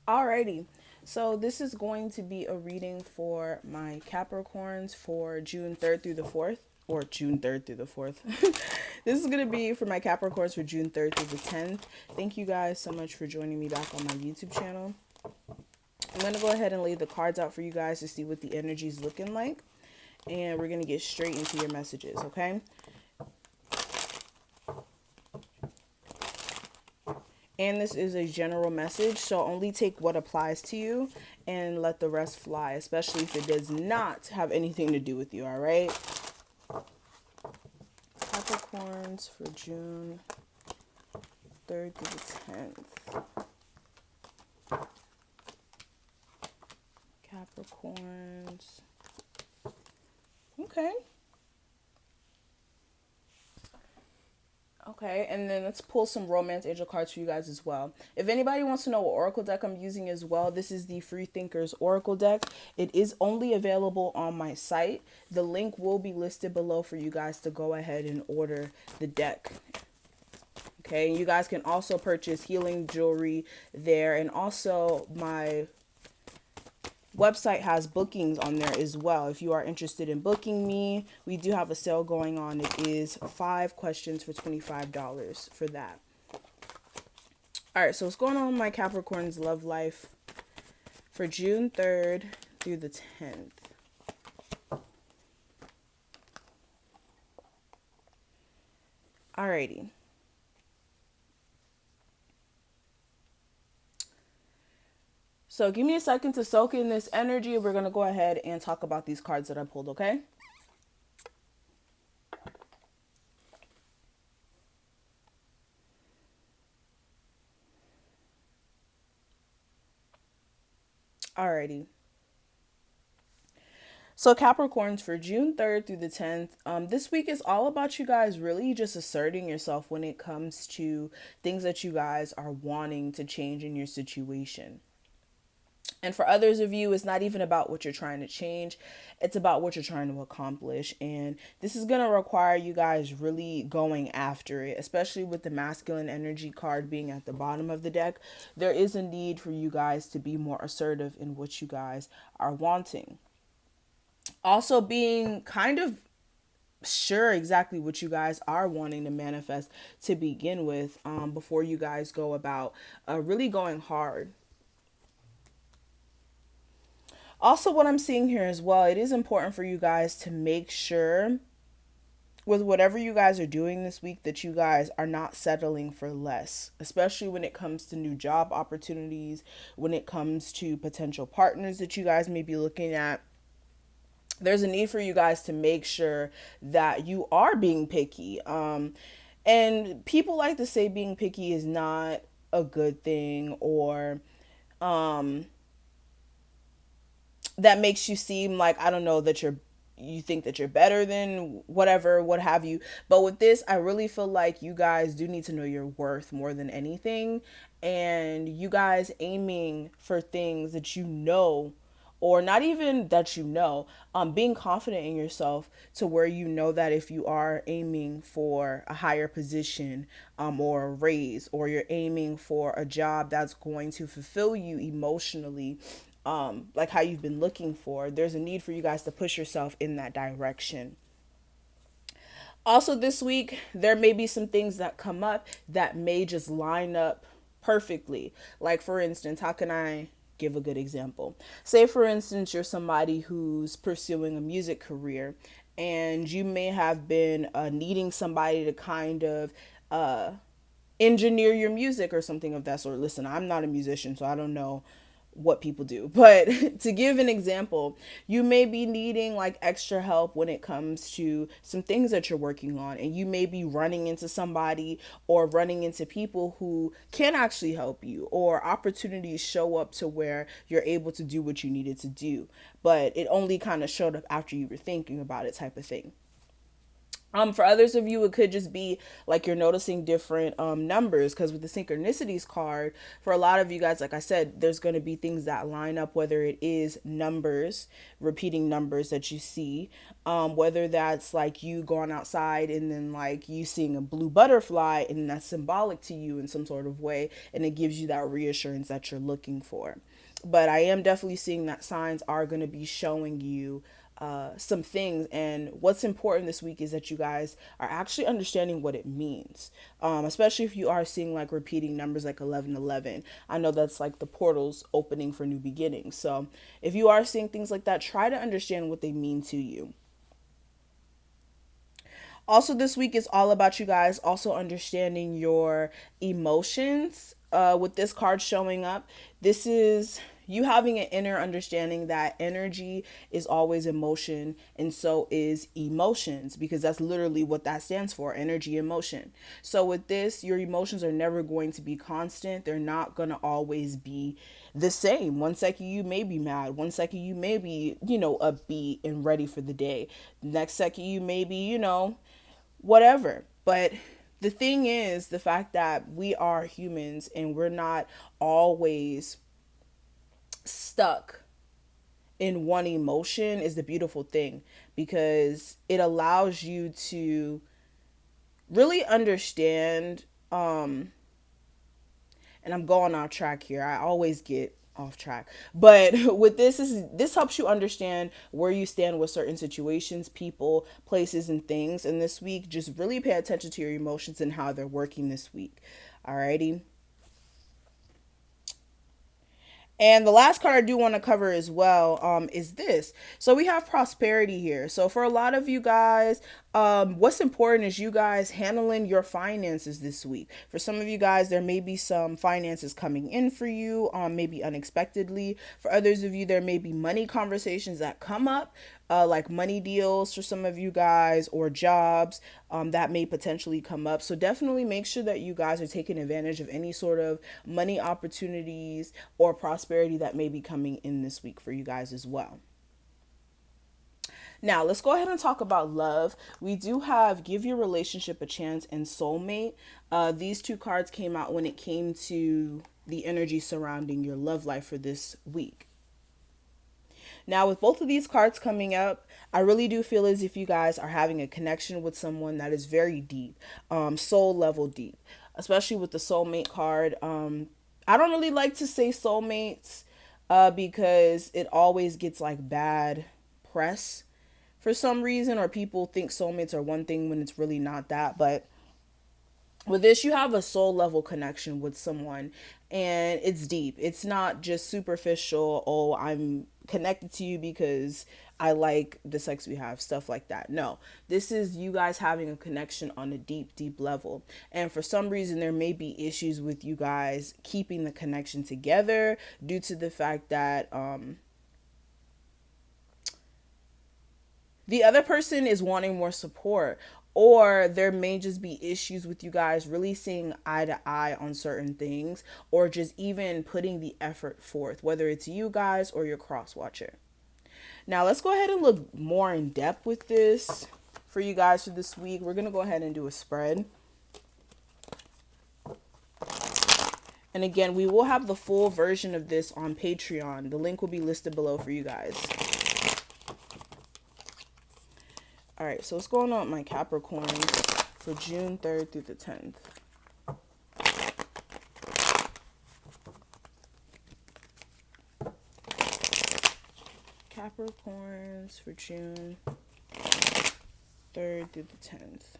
Alrighty. So this is going to be a reading for my Capricorns for June 3rd through the 4th, or June 3rd through the 4th. This is going to be for my Capricorns for June 3rd through the 10th. Thank you guys so much for joining me back on my YouTube channel. I'm going to go ahead and lay the cards out for you guys to see what the energy is looking like. And we're going to get straight into your messages, okay? And this is a general message, so only take what applies to you and let the rest fly, especially if it does not have anything to do with you, all right? Capricorns for June 3rd through the 10th. Capricorns. Okay. Okay, and then let's pull some romance angel cards for you guys as well. If anybody wants to know what oracle deck I'm using as well, this is the Free Thinkers Oracle deck. It is only available on my site. The link will be listed below for you guys to go ahead and order the deck. Okay, you guys can also purchase healing jewelry there, and also my website has bookings on there as well. If you are interested in booking me, we do have a sale going on. It is 5 questions for $25 for that. All right, so what's going on with my Capricorn's love life for June 3rd through the 10th? Alrighty. So give me a second to soak in this energy. We're going to go ahead and talk about these cards that I pulled, okay? Alrighty. So Capricorns for June 3rd through the 10th, this week is all about you guys really just asserting yourself when it comes to things that you guys are wanting to change in your situation. And for others of you, it's not even about what you're trying to change. It's about what you're trying to accomplish. And this is going to require you guys really going after it, especially with the masculine energy card being at the bottom of the deck. There is a need for you guys to be more assertive in what you guys are wanting. Also being kind of sure exactly what you guys are wanting to manifest to begin with, before you guys go about really going hard. Also, what I'm seeing here as well, it is important for you guys to make sure with whatever you guys are doing this week that you guys are not settling for less, especially when it comes to new job opportunities, when it comes to potential partners that you guys may be looking at. There's a need for you guys to make sure that you are being picky. And people like to say being picky is not a good thing, or that makes you seem like, I don't know, that you think that you're better than whatever, what have you. But with this, I really feel like you guys do need to know your worth more than anything. And you guys aiming for things that you know, or not even that you know, being confident in yourself to where you know that if you are aiming for a higher position, or a raise, or you're aiming for a job that's going to fulfill you emotionally, like how you've been looking for, there's a need for you guys to push yourself in that direction. Also, this week, there may be some things that come up that may just line up perfectly. Like, for instance, how can I give a good example? Say, for instance, you're somebody who's pursuing a music career, and you may have been needing somebody to kind of engineer your music or something of that sort. Listen, I'm not a musician, so I don't know what people do. But to give an example, you may be needing like extra help when it comes to some things that you're working on, and you may be running into somebody or running into people who can actually help you, or opportunities show up to where you're able to do what you needed to do, but it only kind of showed up after you were thinking about it, type of thing. For others of you, it could just be like you're noticing different numbers, because with the synchronicities card, for a lot of you guys, like I said, there's going to be things that line up, whether it is numbers, repeating numbers that you see, whether that's like you going outside and then like you seeing a blue butterfly and that's symbolic to you in some sort of way, and it gives you that reassurance that you're looking for. But I am definitely seeing that signs are going to be showing you some things. And what's important this week is that you guys are actually understanding what it means, especially if you are seeing like repeating numbers like 1111. I know that's like the portals opening for new beginnings. So if you are seeing things like that, try to understand what they mean to you. Also, this week is all about you guys also understanding your emotions. With this card showing up, this is you having an inner understanding that energy is always emotion, and so is emotions, because that's literally what that stands for: energy, emotion. So with this, your emotions are never going to be constant. They're not going to always be the same. One second you may be mad, one second you may be, upbeat and ready for the day. Next second you may be, whatever. But the thing is, the fact that we are humans and we're not always stuck in one emotion is the beautiful thing, because it allows you to really understand. And I'm going off track here. I always get off track. But with this helps you understand where you stand with certain situations, people, places, and things. And this week, just really pay attention to your emotions and how they're working this week. Alrighty. And the last card I do want to cover as well is this. So we have prosperity here. So for a lot of you guys, what's important is you guys handling your finances this week. For some of you guys, there may be some finances coming in for you, maybe unexpectedly. For others of you, there may be money conversations that come up, like money deals for some of you guys, or jobs that may potentially come up. So definitely make sure that you guys are taking advantage of any sort of money opportunities or prosperity that may be coming in this week for you guys as well. Now, let's go ahead and talk about love. We do have Give Your Relationship a Chance and Soulmate. These two cards came out when it came to the energy surrounding your love life for this week. Now, with both of these cards coming up, I really do feel as if you guys are having a connection with someone that is very deep, soul level deep, especially with the soulmate card. I don't really like to say soulmates because it always gets like bad press for some reason, or people think soulmates are one thing when it's really not that. But with this, you have a soul level connection with someone, and it's deep. It's not just superficial, oh, I'm connected to you because I like the sex we have, stuff like that. No, this is you guys having a connection on a deep, deep level. And for some reason, there may be issues with you guys keeping the connection together due to the fact that the other person is wanting more support, or there may just be issues with you guys really seeing eye to eye on certain things, or just even putting the effort forth, whether it's you guys or your cross watcher. Now let's go ahead and look more in depth with this for you guys for this week. We're going to go ahead and do a spread. And again, we will have the full version of this on Patreon. The link will be listed below for you guys. All right, so what's going on with my Capricorns for June 3rd through the 10th? Capricorns for June 3rd through the 10th.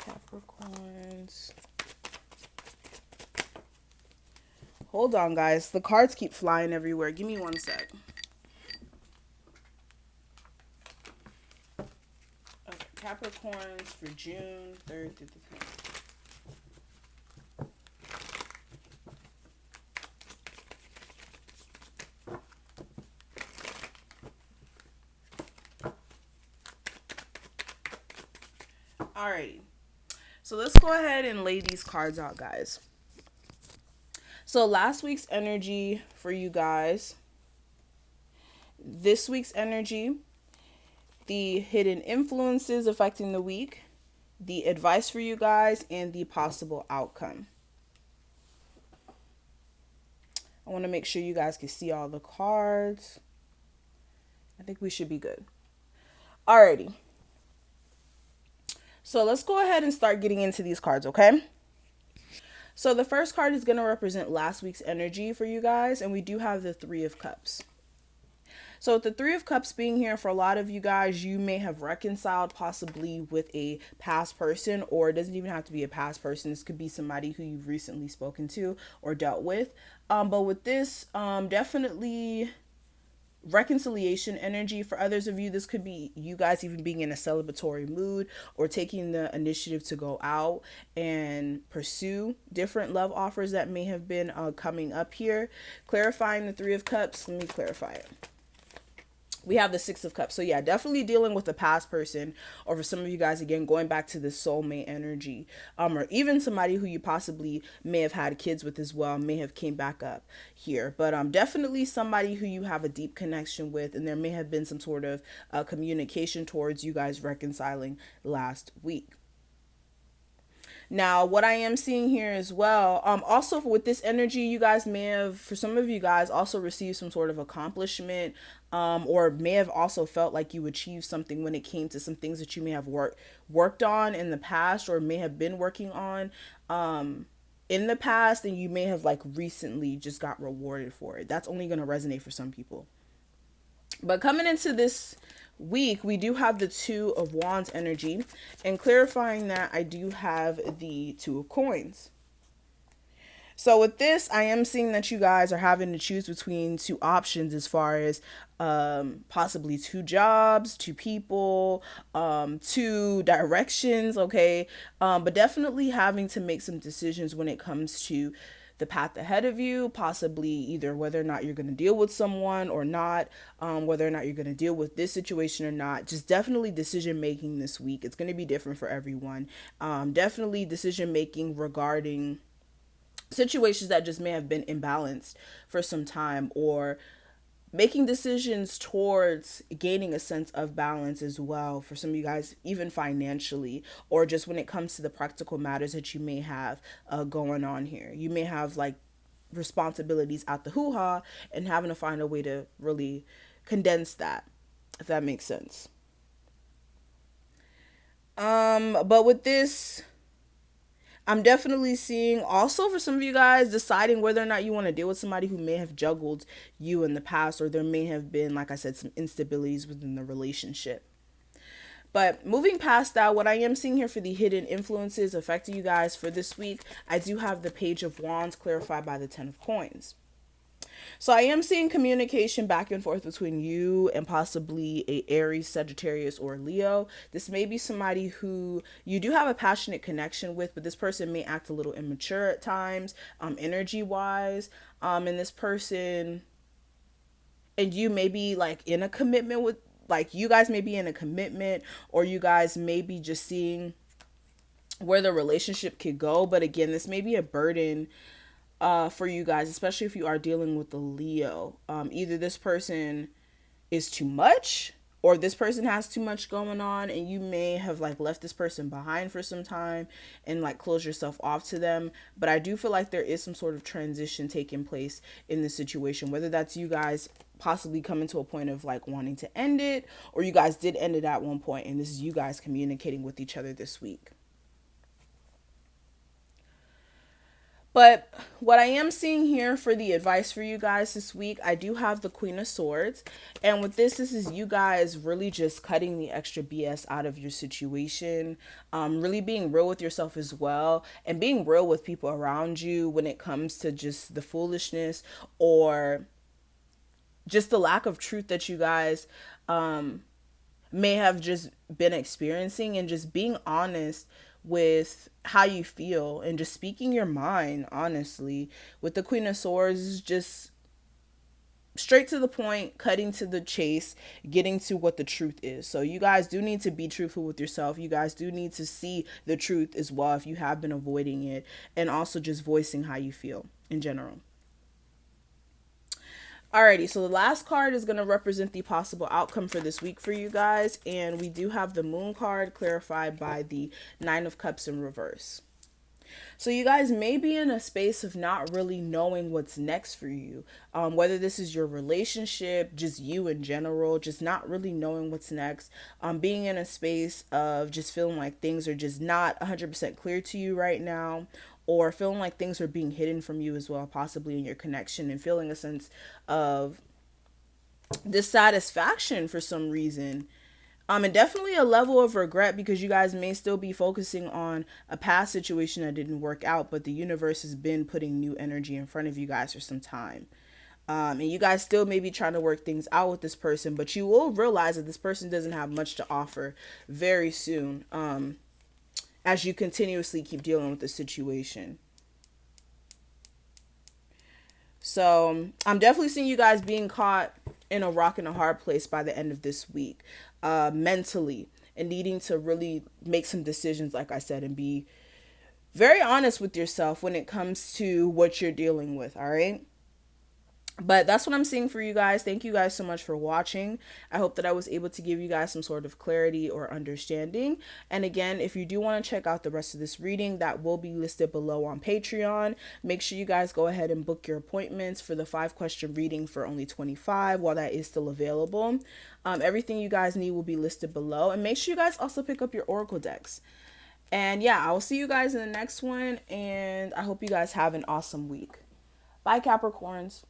Capricorns. Hold on, guys. The cards keep flying everywhere. Give me one sec. Okay, Capricorns for June 3rd through the 10th. Alrighty. So let's go ahead and lay these cards out, guys. So last week's energy for you guys, this week's energy, the hidden influences affecting the week, the advice for you guys, and the possible outcome. I want to make sure you guys can see all the cards. I think we should be good. Alrighty. So let's go ahead and start getting into these cards, okay? So the first card is going to represent last week's energy for you guys, and we do have the Three of Cups. So with the Three of Cups being here, for a lot of you guys, you may have reconciled possibly with a past person, or it doesn't even have to be a past person. This could be somebody who you've recently spoken to or dealt with. But with this, definitely reconciliation energy. For others of you, this could be you guys even being in a celebratory mood or taking the initiative to go out and pursue different love offers that may have been coming up here. Clarifying the Three of Cups. Let me clarify it. We have the Six of Cups. So yeah, definitely dealing with a past person, or for some of you guys, again, going back to the soulmate energy, or even somebody who you possibly may have had kids with as well, may have came back up here. But definitely somebody who you have a deep connection with, and there may have been some sort of communication towards you guys reconciling last week. Now, what I am seeing here as well, also with this energy, you guys may have, for some of you guys, also received some sort of accomplishment, or may have also felt like you achieved something when it came to some things that you may have worked on in the past, or may have been working on in the past, and you may have like recently just got rewarded for it. That's only going to resonate for some people. But coming into this week, we do have the Two of Wands energy, and clarifying that, I do have the Two of Coins. So with this, I am seeing that you guys are having to choose between two options as far as possibly two jobs, two people, two directions, okay? But definitely having to make some decisions when it comes to the path ahead of you, possibly either whether or not you're going to deal with someone or not, whether or not you're going to deal with this situation or not. Just definitely decision making this week. It's going to be different for everyone. Definitely decision making regarding situations that just may have been imbalanced for some time, or making decisions towards gaining a sense of balance as well for some of you guys, even financially, or just when it comes to the practical matters that you may have going on here. You may have like responsibilities out the hoo-ha, and having to find a way to really condense that, if that makes sense. But with this, I'm definitely seeing also for some of you guys deciding whether or not you want to deal with somebody who may have juggled you in the past, or there may have been, like I said, some instabilities within the relationship. But moving past that, what I am seeing here for the hidden influences affecting you guys for this week, I do have the Page of Wands clarified by the Ten of Coins. So I am seeing communication back and forth between you and possibly a Aries, Sagittarius, or Leo. This may be somebody who you do have a passionate connection with, but this person may act a little immature at times, energy wise. And this person and you may be like in a commitment with, like, you guys may be in a commitment, or you guys may be just seeing where the relationship could go. But again, this may be a burden for you guys, especially if you are dealing with the Leo. Either this person is too much, or this person has too much going on, and you may have like left this person behind for some time and like close yourself off to them. But I do feel like there is some sort of transition taking place in this situation, whether that's you guys possibly coming to a point of like wanting to end it, or you guys did end it at one point and this is you guys communicating with each other this week. But what I am seeing here for the advice for you guys this week, I do have the Queen of Swords. And with this is you guys really just cutting the extra BS out of your situation. Really being real with yourself as well. And being real with people around you when it comes to just the foolishness, or just the lack of truth that you guys may have just been experiencing, and just being honest with how you feel and just speaking your mind honestly. With the Queen of Swords, just straight to the point, cutting to the chase, getting to what the truth is. So you guys do need to be truthful with yourself. You guys do need to see the truth as well if you have been avoiding it, and also just voicing how you feel in general. Alrighty, so the last card is going to represent the possible outcome for this week for you guys. And we do have the Moon card clarified by the Nine of Cups in reverse. So you guys may be in a space of not really knowing what's next for you. Whether this is your relationship, just you in general, just not really knowing what's next. Being in a space of just feeling like things are just not 100% clear to you right now, or feeling like things are being hidden from you as well, possibly in your connection, and feeling a sense of dissatisfaction for some reason. And definitely a level of regret, because you guys may still be focusing on a past situation that didn't work out, but the universe has been putting new energy in front of you guys for some time. And you guys still may be trying to work things out with this person, but you will realize that this person doesn't have much to offer very soon, as you continuously keep dealing with the situation. So I'm definitely seeing you guys being caught in a rock and a hard place by the end of this week, mentally, and needing to really make some decisions, like I said, and be very honest with yourself when it comes to what you're dealing with. All right. But that's what I'm seeing for you guys. Thank you guys so much for watching. I hope that I was able to give you guys some sort of clarity or understanding. And again, if you do want to check out the rest of this reading, that will be listed below on Patreon. Make sure you guys go ahead and book your appointments for the 5-question reading for only $25 while that is still available. Everything you guys need will be listed below. And make sure you guys also pick up your Oracle decks. And yeah, I will see you guys in the next one. And I hope you guys have an awesome week. Bye, Capricorns.